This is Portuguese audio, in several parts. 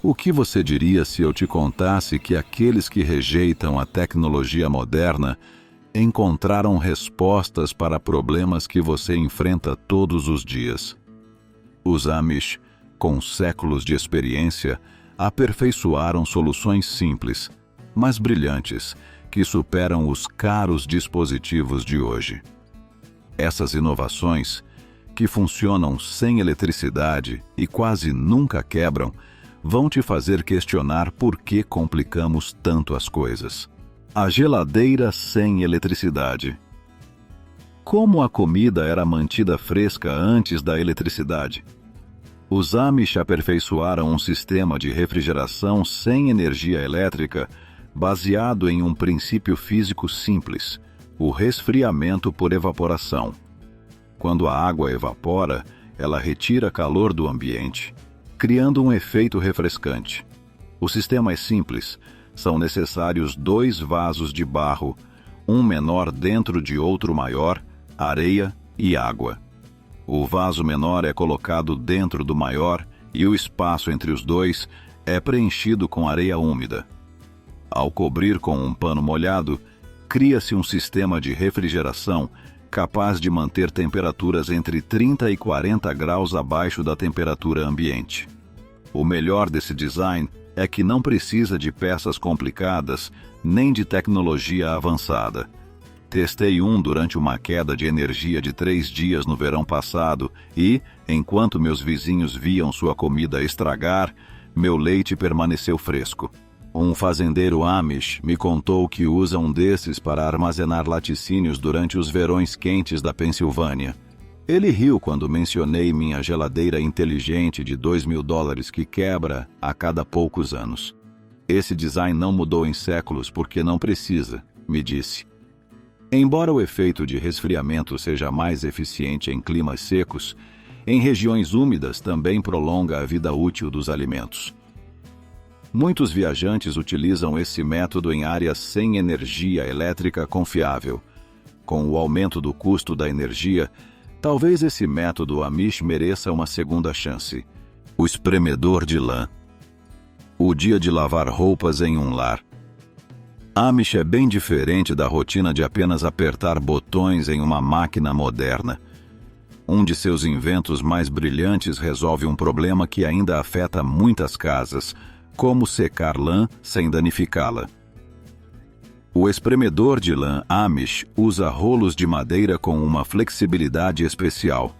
O que você diria se eu te contasse que aqueles que rejeitam a tecnologia moderna encontraram respostas para problemas que você enfrenta todos os dias? Os Amish, com séculos de experiência, aperfeiçoaram soluções simples, mas brilhantes, que superam os caros dispositivos de hoje. Essas inovações, que funcionam sem eletricidade e quase nunca quebram, vão te fazer questionar por que complicamos tanto as coisas. A geladeira sem eletricidade. Como a comida era mantida fresca antes da eletricidade? Os Amish aperfeiçoaram um sistema de refrigeração sem energia elétrica baseado em um princípio físico simples, o resfriamento por evaporação. Quando a água evapora, ela retira calor do ambiente, criando um efeito refrescante. O sistema é simples. São necessários 2 vasos de barro, um menor dentro de outro maior, areia e água. O vaso menor é colocado dentro do maior e o espaço entre os dois é preenchido com areia úmida. Ao cobrir com um pano molhado, cria-se um sistema de refrigeração capaz de manter temperaturas entre 30 e 40 graus abaixo da temperatura ambiente. O melhor desse design é que não precisa de peças complicadas nem de tecnologia avançada. Testei um durante uma queda de energia de 3 dias no verão passado e, enquanto meus vizinhos viam sua comida estragar, meu leite permaneceu fresco. Um fazendeiro Amish me contou que usa um desses para armazenar laticínios durante os verões quentes da Pensilvânia. Ele riu quando mencionei minha geladeira inteligente de $2.000 que quebra a cada poucos anos. Esse design não mudou em séculos porque não precisa, me disse. Embora o efeito de resfriamento seja mais eficiente em climas secos, em regiões úmidas também prolonga a vida útil dos alimentos. Muitos viajantes utilizam esse método em áreas sem energia elétrica confiável. Com o aumento do custo da energia, talvez esse método Amish mereça uma segunda chance. O espremedor de lã. O dia de lavar roupas em um lar. Amish é bem diferente da rotina de apenas apertar botões em uma máquina moderna. Um de seus inventos mais brilhantes resolve um problema que ainda afeta muitas casas: como secar lã sem danificá-la. O espremedor de lã Amish usa rolos de madeira com uma flexibilidade especial.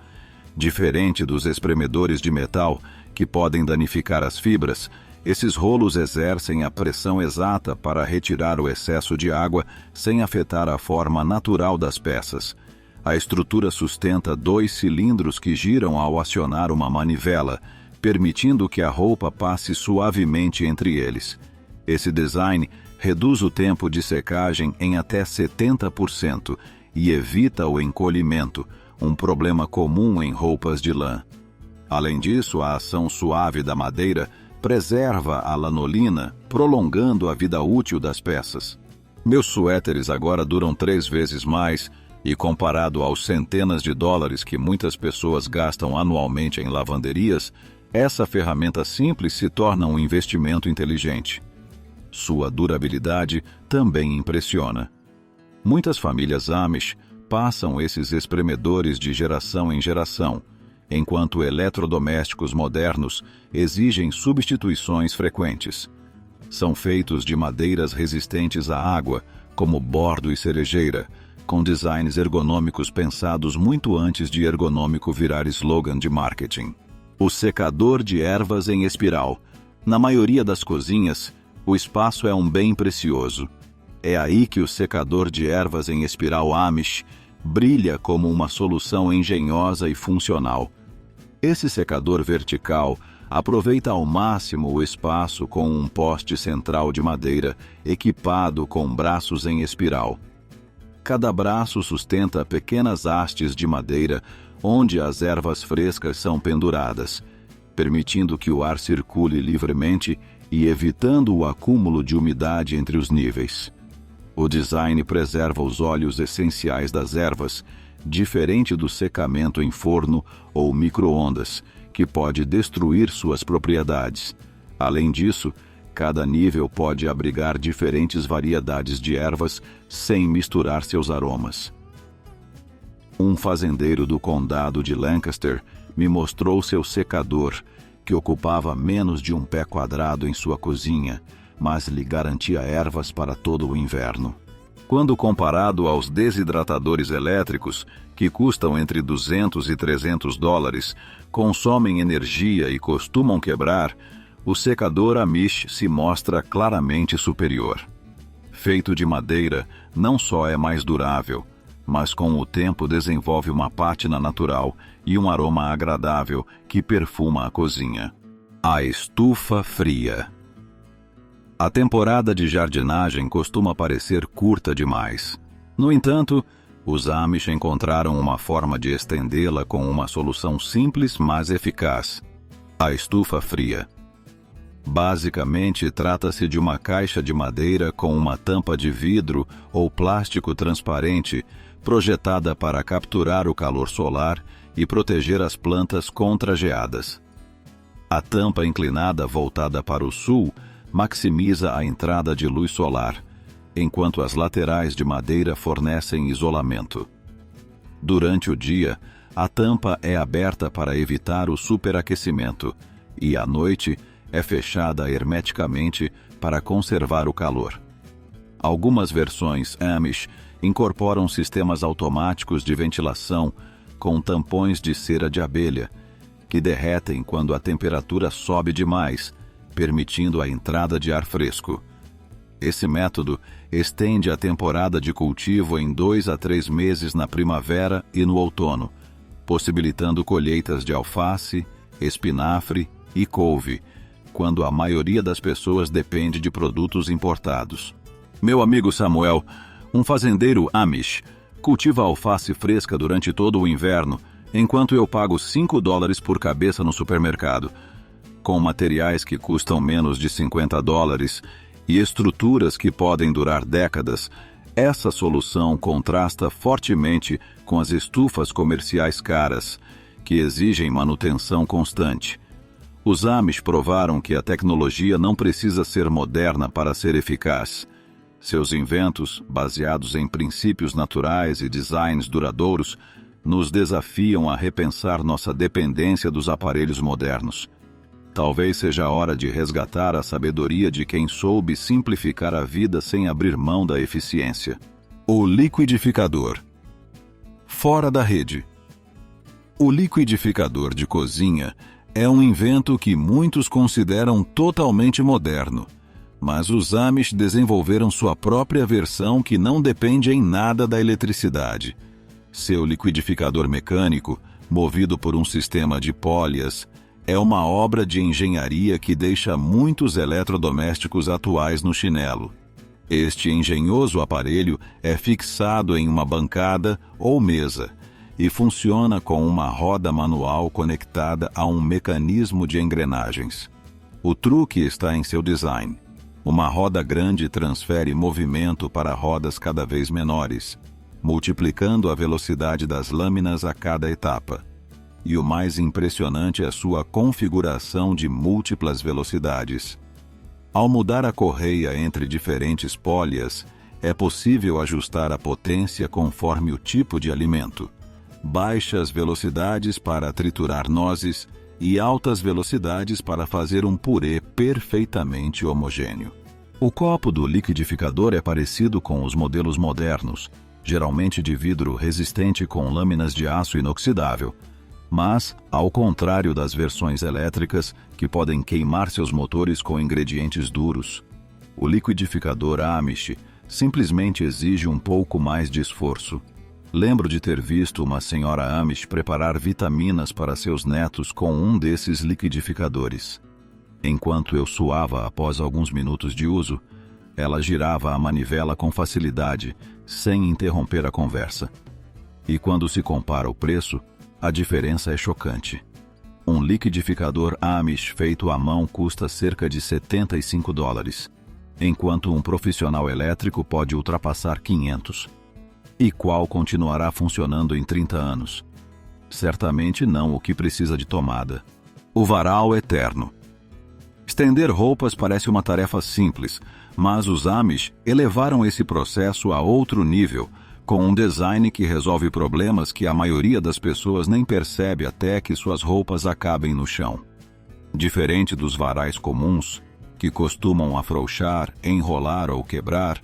Diferente dos espremedores de metal, que podem danificar as fibras, esses rolos exercem a pressão exata para retirar o excesso de água sem afetar a forma natural das peças. A estrutura sustenta 2 cilindros que giram ao acionar uma manivela, permitindo que a roupa passe suavemente entre eles. Esse design reduz o tempo de secagem em até 70% e evita o encolhimento, um problema comum em roupas de lã. Além disso, a ação suave da madeira preserva a lanolina, prolongando a vida útil das peças. Meus suéteres agora duram 3 vezes mais e, comparado aos centenas de dólares que muitas pessoas gastam anualmente em lavanderias, essa ferramenta simples se torna um investimento inteligente. Sua durabilidade também impressiona. Muitas famílias Amish passam esses espremedores de geração em geração, enquanto eletrodomésticos modernos exigem substituições frequentes. São feitos de madeiras resistentes à água, como bordo e cerejeira, com designs ergonômicos pensados muito antes de ergonômico virar slogan de marketing. O secador de ervas em espiral. Na maioria das cozinhas, o espaço é um bem precioso. É aí que o secador de ervas em espiral Amish brilha como uma solução engenhosa e funcional. Esse secador vertical aproveita ao máximo o espaço com um poste central de madeira equipado com braços em espiral. Cada braço sustenta pequenas hastes de madeira onde as ervas frescas são penduradas, permitindo que o ar circule livremente e evitando o acúmulo de umidade entre os níveis. O design preserva os óleos essenciais das ervas, diferente do secamento em forno ou micro-ondas, que pode destruir suas propriedades. Além disso, cada nível pode abrigar diferentes variedades de ervas sem misturar seus aromas. Um fazendeiro do condado de Lancaster me mostrou seu secador, que ocupava menos de 1 pé quadrado em sua cozinha, mas lhe garantia ervas para todo o inverno. Quando comparado aos desidratadores elétricos, que custam entre $200 e $300, consomem energia e costumam quebrar, o secador Amish se mostra claramente superior. Feito de madeira, não só é mais durável, mas com o tempo desenvolve uma pátina natural e um aroma agradável que perfuma a cozinha. A estufa fria. A temporada de jardinagem costuma parecer curta demais. No entanto, os Amish encontraram uma forma de estendê-la com uma solução simples, mas eficaz: a estufa fria. Basicamente, trata-se de uma caixa de madeira com uma tampa de vidro ou plástico transparente projetada para capturar o calor solar e proteger as plantas contra geadas. A tampa inclinada voltada para o sul maximiza a entrada de luz solar, enquanto as laterais de madeira fornecem isolamento. Durante o dia, a tampa é aberta para evitar o superaquecimento e, à noite, é fechada hermeticamente para conservar o calor. Algumas versões Amish incorporam sistemas automáticos de ventilação com tampões de cera de abelha, que derretem quando a temperatura sobe demais, permitindo a entrada de ar fresco. Esse método estende a temporada de cultivo em 2 a 3 meses na primavera e no outono, possibilitando colheitas de alface, espinafre e couve, quando a maioria das pessoas depende de produtos importados. Meu amigo Samuel, um fazendeiro Amish, cultiva alface fresca durante todo o inverno, enquanto eu pago $5 por cabeça no supermercado. Com materiais que custam menos de $50 e estruturas que podem durar décadas, essa solução contrasta fortemente com as estufas comerciais caras, que exigem manutenção constante. Os Amish provaram que a tecnologia não precisa ser moderna para ser eficaz. Seus inventos, baseados em princípios naturais e designs duradouros, nos desafiam a repensar nossa dependência dos aparelhos modernos. Talvez seja a hora de resgatar a sabedoria de quem soube simplificar a vida sem abrir mão da eficiência. O liquidificador. Fora da rede. O liquidificador de cozinha é um invento que muitos consideram totalmente moderno, mas os Amish desenvolveram sua própria versão que não depende em nada da eletricidade. Seu liquidificador mecânico, movido por um sistema de pólias, é uma obra de engenharia que deixa muitos eletrodomésticos atuais no chinelo. Este engenhoso aparelho é fixado em uma bancada ou mesa e funciona com uma roda manual conectada a um mecanismo de engrenagens. O truque está em seu design. Uma roda grande transfere movimento para rodas cada vez menores, multiplicando a velocidade das lâminas a cada etapa. E o mais impressionante é sua configuração de múltiplas velocidades. Ao mudar a correia entre diferentes pólias, é possível ajustar a potência conforme o tipo de alimento. Baixas velocidades para triturar nozes e altas velocidades para fazer um purê perfeitamente homogêneo. O copo do liquidificador é parecido com os modelos modernos, geralmente de vidro resistente com lâminas de aço inoxidável, mas, ao contrário das versões elétricas, que podem queimar seus motores com ingredientes duros, o liquidificador Amish simplesmente exige um pouco mais de esforço. Lembro de ter visto uma senhora Amish preparar vitaminas para seus netos com um desses liquidificadores. Enquanto eu suava após alguns minutos de uso, ela girava a manivela com facilidade, sem interromper a conversa. E quando se compara o preço, a diferença é chocante. Um liquidificador Amish feito à mão custa cerca de $75, enquanto um profissional elétrico pode ultrapassar 500. E qual continuará funcionando em 30 anos? Certamente não o que precisa de tomada. O varal eterno. Estender roupas parece uma tarefa simples, mas os Amish elevaram esse processo a outro nível, com um design que resolve problemas que a maioria das pessoas nem percebe até que suas roupas acabem no chão. Diferente dos varais comuns, que costumam afrouxar, enrolar ou quebrar,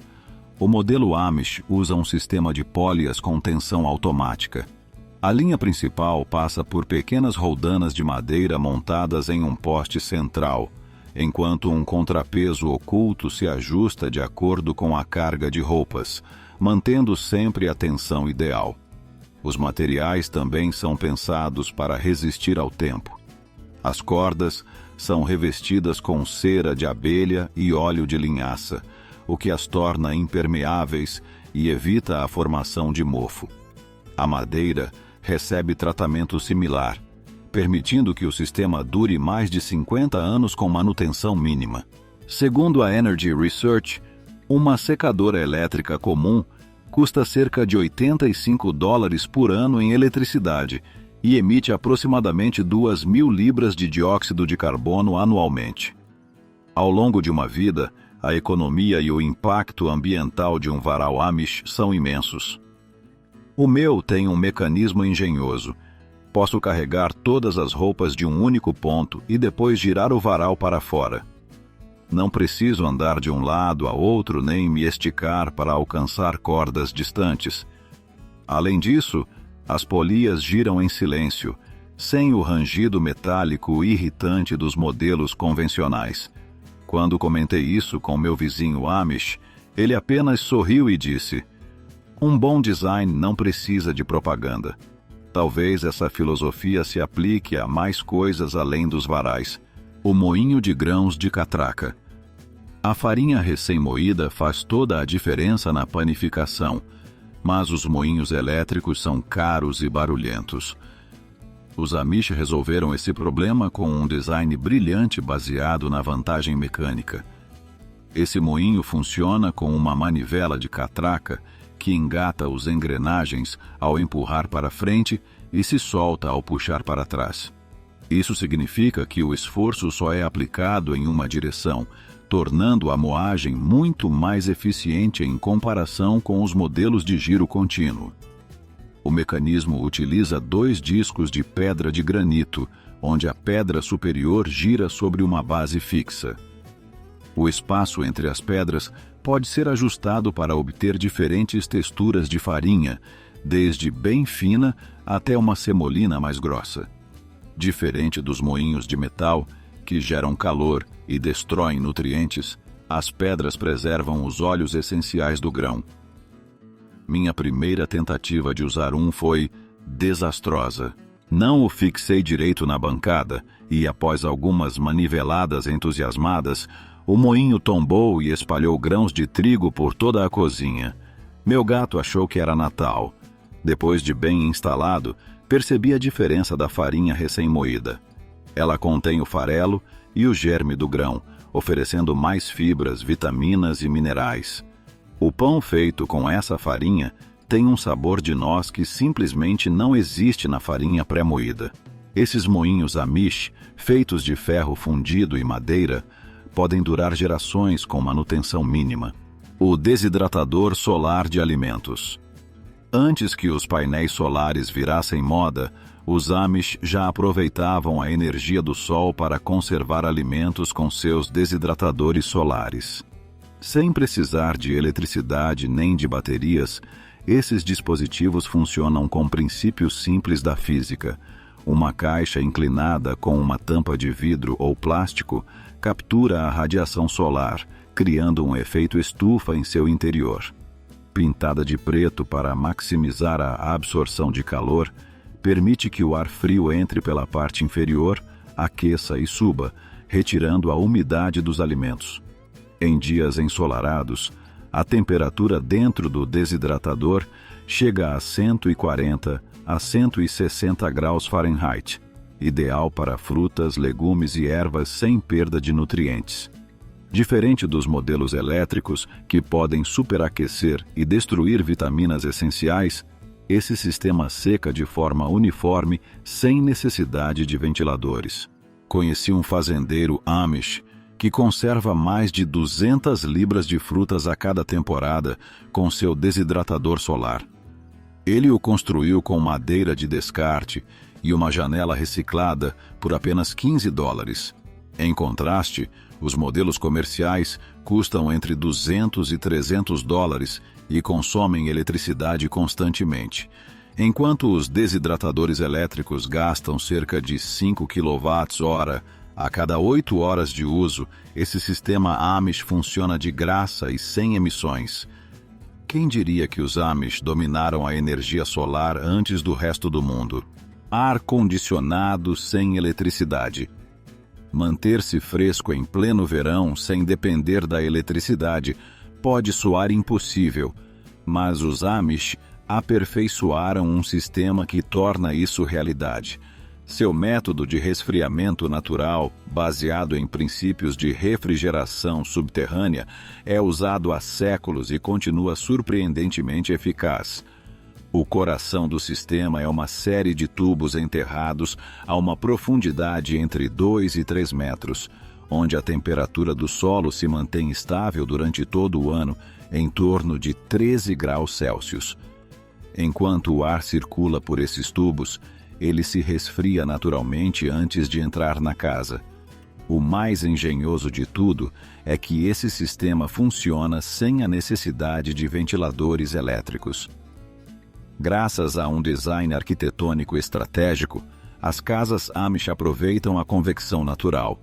o modelo Amish usa um sistema de polias com tensão automática. A linha principal passa por pequenas roldanas de madeira montadas em um poste central, enquanto um contrapeso oculto se ajusta de acordo com a carga de roupas, mantendo sempre a tensão ideal. Os materiais também são pensados para resistir ao tempo. As cordas são revestidas com cera de abelha e óleo de linhaça, o que as torna impermeáveis e evita a formação de mofo. A madeira recebe tratamento similar, permitindo que o sistema dure mais de 50 anos com manutenção mínima. Segundo a Energy Research, uma secadora elétrica comum custa cerca de $85 por ano em eletricidade e emite aproximadamente 2.000 libras de dióxido de carbono anualmente. Ao longo de uma vida, a economia e o impacto ambiental de um varal Amish são imensos. O meu tem um mecanismo engenhoso. Posso carregar todas as roupas de um único ponto e depois girar o varal para fora. Não preciso andar de um lado a outro nem me esticar para alcançar cordas distantes. Além disso, as polias giram em silêncio, sem o rangido metálico irritante dos modelos convencionais. Quando comentei isso com meu vizinho Amish, ele apenas sorriu e disse: "Um bom design não precisa de propaganda." Talvez essa filosofia se aplique a mais coisas além dos varais. O moinho de grãos de catraca. A farinha recém-moída faz toda a diferença na panificação, mas os moinhos elétricos são caros e barulhentos. Os Amish resolveram esse problema com um design brilhante baseado na vantagem mecânica. Esse moinho funciona com uma manivela de catraca que engata os engrenagens ao empurrar para frente e se solta ao puxar para trás. Isso significa que o esforço só é aplicado em uma direção, tornando a moagem muito mais eficiente em comparação com os modelos de giro contínuo. O mecanismo utiliza 2 discos de pedra de granito, onde a pedra superior gira sobre uma base fixa. O espaço entre as pedras pode ser ajustado para obter diferentes texturas de farinha, desde bem fina até uma semolina mais grossa. Diferente dos moinhos de metal, que geram calor e destroem nutrientes, as pedras preservam os óleos essenciais do grão. Minha primeira tentativa de usar um foi desastrosa. Não o fixei direito na bancada e, após algumas maniveladas entusiasmadas, o moinho tombou e espalhou grãos de trigo por toda a cozinha. Meu gato achou que era Natal. Depois de bem instalado, percebi a diferença da farinha recém-moída. Ela contém o farelo e o germe do grão, oferecendo mais fibras, vitaminas e minerais. O pão feito com essa farinha tem um sabor de noz que simplesmente não existe na farinha pré-moída. Esses moinhos Amish, feitos de ferro fundido e madeira, podem durar gerações com manutenção mínima. O desidratador solar de alimentos. Antes que os painéis solares virassem moda, os Amish já aproveitavam a energia do sol para conservar alimentos com seus desidratadores solares. Sem precisar de eletricidade nem de baterias, esses dispositivos funcionam com princípios simples da física. Uma caixa inclinada com uma tampa de vidro ou plástico captura a radiação solar, criando um efeito estufa em seu interior. Pintada de preto para maximizar a absorção de calor, permite que o ar frio entre pela parte inferior, aqueça e suba, retirando a umidade dos alimentos. Em dias ensolarados, a temperatura dentro do desidratador chega a 140 a 160 graus Fahrenheit, ideal para frutas, legumes e ervas sem perda de nutrientes. Diferente dos modelos elétricos, que podem superaquecer e destruir vitaminas essenciais, esse sistema seca de forma uniforme sem necessidade de ventiladores. Conheci um fazendeiro Amish que conserva mais de 200 libras de frutas a cada temporada com seu desidratador solar. Ele o construiu com madeira de descarte e uma janela reciclada por apenas $15. Em contraste, os modelos comerciais custam entre $200 e $300 e consomem eletricidade constantemente, enquanto os desidratadores elétricos gastam cerca de 5 kWh a cada 8 horas de uso. Esse sistema Amish funciona de graça e sem emissões. Quem diria que os Amish dominaram a energia solar antes do resto do mundo? Ar-condicionado sem eletricidade. Manter-se fresco em pleno verão sem depender da eletricidade pode soar impossível, mas os Amish aperfeiçoaram um sistema que torna isso realidade. Seu método de resfriamento natural, baseado em princípios de refrigeração subterrânea, é usado há séculos e continua surpreendentemente eficaz. O coração do sistema é uma série de tubos enterrados a uma profundidade entre 2 e 3 metros, onde a temperatura do solo se mantém estável durante todo o ano, em torno de 13 graus Celsius. Enquanto o ar circula por esses tubos, ele se resfria naturalmente antes de entrar na casa. O mais engenhoso de tudo é que esse sistema funciona sem a necessidade de ventiladores elétricos. Graças a um design arquitetônico estratégico, as casas Amish aproveitam a convecção natural.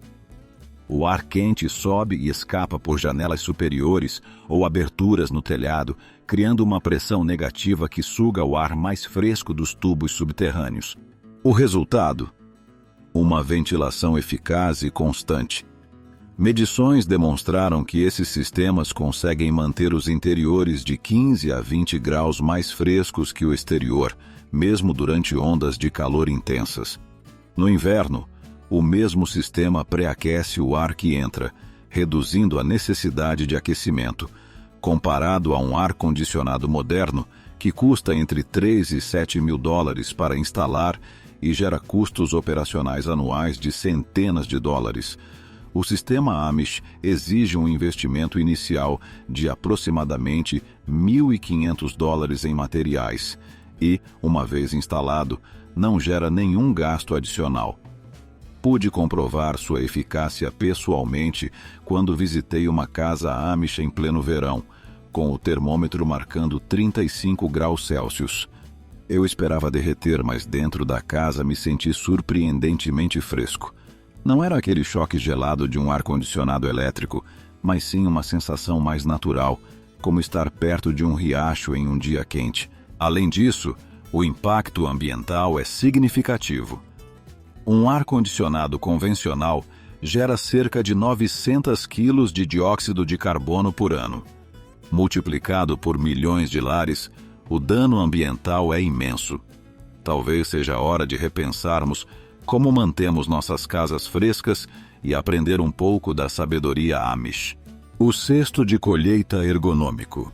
O ar quente sobe e escapa por janelas superiores ou aberturas no telhado, criando uma pressão negativa que suga o ar mais fresco dos tubos subterrâneos. O resultado? Uma ventilação eficaz e constante. Medições demonstraram que esses sistemas conseguem manter os interiores de 15 a 20 graus mais frescos que o exterior, mesmo durante ondas de calor intensas. No inverno, o mesmo sistema pré-aquece o ar que entra, reduzindo a necessidade de aquecimento, comparado a um ar-condicionado moderno que custa entre $3 e $7 mil para instalar e gera custos operacionais anuais de centenas de dólares. O sistema Amish exige um investimento inicial de aproximadamente $1.500 em materiais e, uma vez instalado, não gera nenhum gasto adicional. Pude comprovar sua eficácia pessoalmente quando visitei uma casa Amish em pleno verão, com o termômetro marcando 35 graus Celsius. Eu esperava derreter, mas dentro da casa me senti surpreendentemente fresco. Não era aquele choque gelado de um ar-condicionado elétrico, mas sim uma sensação mais natural, como estar perto de um riacho em um dia quente. Além disso, o impacto ambiental é significativo. Um ar-condicionado convencional gera cerca de 900 quilos de dióxido de carbono por ano. Multiplicado por milhões de lares, o dano ambiental é imenso. Talvez seja a hora de repensarmos como mantemos nossas casas frescas e aprender um pouco da sabedoria Amish. O cesto de colheita ergonômico.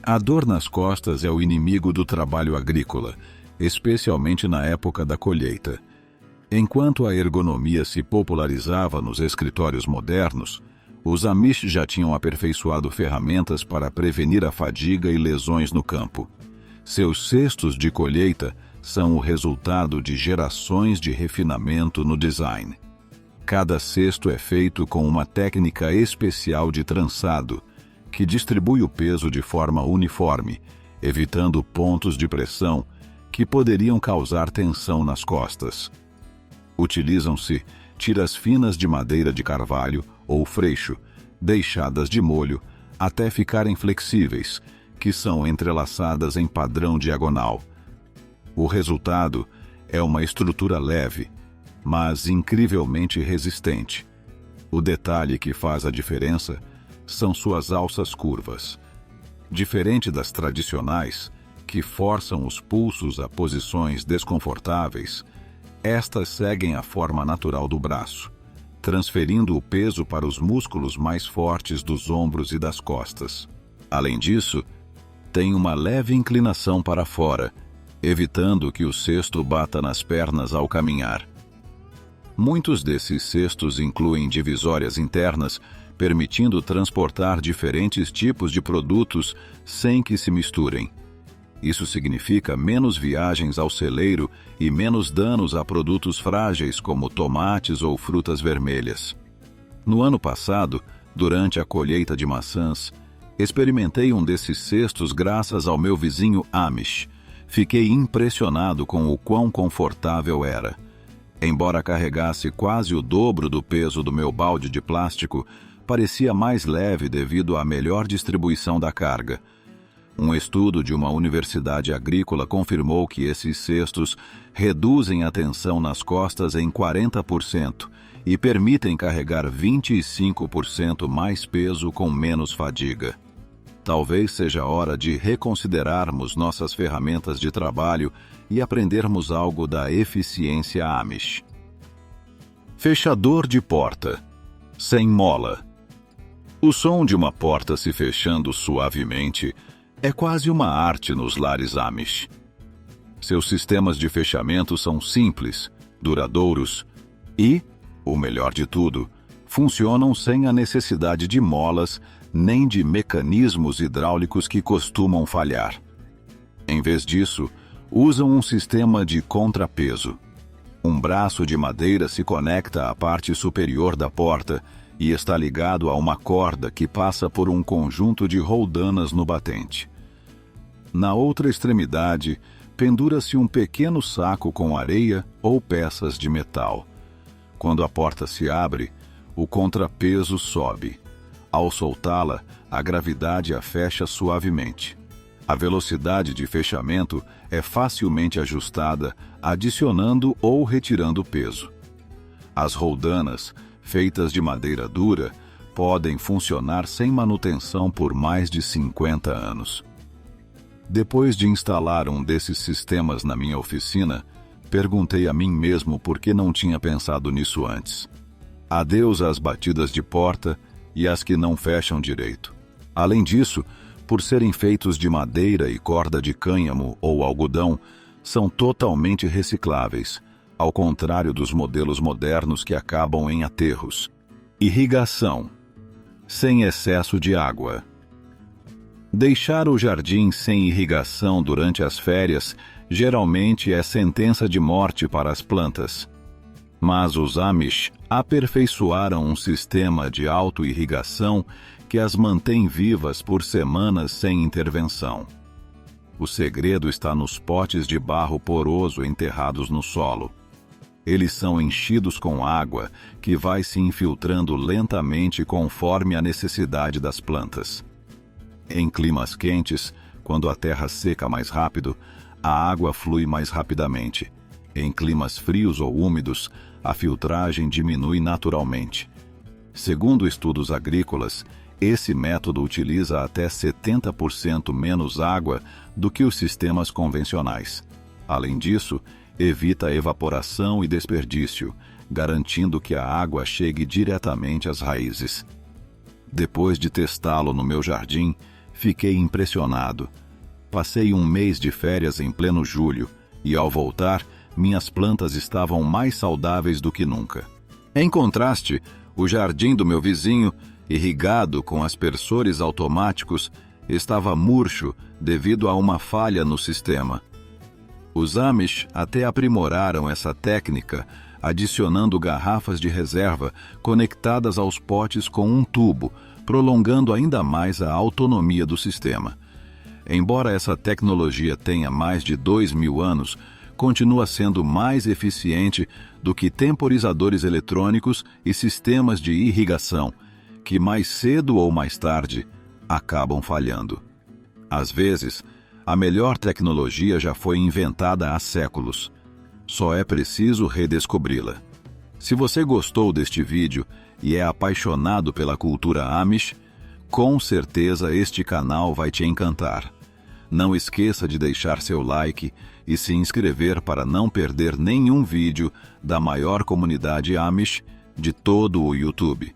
A dor nas costas é o inimigo do trabalho agrícola, especialmente na época da colheita. Enquanto a ergonomia se popularizava nos escritórios modernos, os Amish já tinham aperfeiçoado ferramentas para prevenir a fadiga e lesões no campo. Seus cestos de colheita são o resultado de gerações de refinamento no design. Cada cesto é feito com uma técnica especial de trançado, que distribui o peso de forma uniforme, evitando pontos de pressão que poderiam causar tensão nas costas. Utilizam-se tiras finas de madeira de carvalho ou freixo, deixadas de molho até ficarem flexíveis, que são entrelaçadas em padrão diagonal. O resultado é uma estrutura leve, mas incrivelmente resistente. O detalhe que faz a diferença são suas alças curvas. Diferente das tradicionais, que forçam os pulsos a posições desconfortáveis, estas seguem a forma natural do braço, transferindo o peso para os músculos mais fortes dos ombros e das costas. Além disso, tem uma leve inclinação para fora, evitando que o cesto bata nas pernas ao caminhar. Muitos desses cestos incluem divisórias internas, permitindo transportar diferentes tipos de produtos sem que se misturem. Isso significa menos viagens ao celeiro e menos danos a produtos frágeis como tomates ou frutas vermelhas. No ano passado, durante a colheita de maçãs, experimentei um desses cestos graças ao meu vizinho Amish. Fiquei impressionado com o quão confortável era. Embora carregasse quase o dobro do peso do meu balde de plástico, parecia mais leve devido à melhor distribuição da carga. Um estudo de uma universidade agrícola confirmou que esses cestos reduzem a tensão nas costas em 40% e permitem carregar 25% mais peso com menos fadiga. Talvez seja a hora de reconsiderarmos nossas ferramentas de trabalho e aprendermos algo da eficiência Amish. Fechador de porta, sem mola. O som de uma porta se fechando suavemente é quase uma arte nos lares Amish. Seus sistemas de fechamento são simples, duradouros e, o melhor de tudo, funcionam sem a necessidade de molas nem de mecanismos hidráulicos que costumam falhar. Em vez disso, usam um sistema de contrapeso. Um braço de madeira se conecta à parte superior da porta e está ligado a uma corda que passa por um conjunto de roldanas no batente. Na outra extremidade, pendura-se um pequeno saco com areia ou peças de metal. Quando a porta se abre, o contrapeso sobe. Ao soltá-la, a gravidade a fecha suavemente. A velocidade de fechamento é facilmente ajustada, adicionando ou retirando peso. As roldanas, feitas de madeira dura, podem funcionar sem manutenção por mais de 50 anos. Depois de instalar um desses sistemas na minha oficina, perguntei a mim mesmo por que não tinha pensado nisso antes. Adeus às batidas de porta e às que não fecham direito. Além disso, por serem feitos de madeira e corda de cânhamo ou algodão, são totalmente recicláveis, ao contrário dos modelos modernos que acabam em aterros. Irrigação. Sem excesso de água. Deixar o jardim sem irrigação durante as férias geralmente é sentença de morte para as plantas. Mas os Amish aperfeiçoaram um sistema de auto-irrigação que as mantém vivas por semanas sem intervenção. O segredo está nos potes de barro poroso enterrados no solo. Eles são enchidos com água que vai se infiltrando lentamente conforme a necessidade das plantas. Em climas quentes, quando a terra seca mais rápido, a água flui mais rapidamente. Em climas frios ou úmidos, a filtragem diminui naturalmente. Segundo estudos agrícolas, esse método utiliza até 70% menos água do que os sistemas convencionais. Além disso, evita evaporação e desperdício, garantindo que a água chegue diretamente às raízes. Depois de testá-lo no meu jardim, fiquei impressionado. Passei um mês de férias em pleno julho e, ao voltar, minhas plantas estavam mais saudáveis do que nunca. Em contraste, o jardim do meu vizinho, irrigado com aspersores automáticos, estava murcho devido a uma falha no sistema. Os Amish até aprimoraram essa técnica, adicionando garrafas de reserva conectadas aos potes com um tubo, prolongando ainda mais a autonomia do sistema. Embora essa tecnologia tenha mais de 2.000 anos, continua sendo mais eficiente do que temporizadores eletrônicos e sistemas de irrigação, que mais cedo ou mais tarde acabam falhando. Às vezes, a melhor tecnologia já foi inventada há séculos. Só é preciso redescobri-la. Se você gostou deste vídeo e é apaixonado pela cultura Amish, com certeza este canal vai te encantar. Não esqueça de deixar seu like e se inscrever para não perder nenhum vídeo da maior comunidade Amish de todo o YouTube.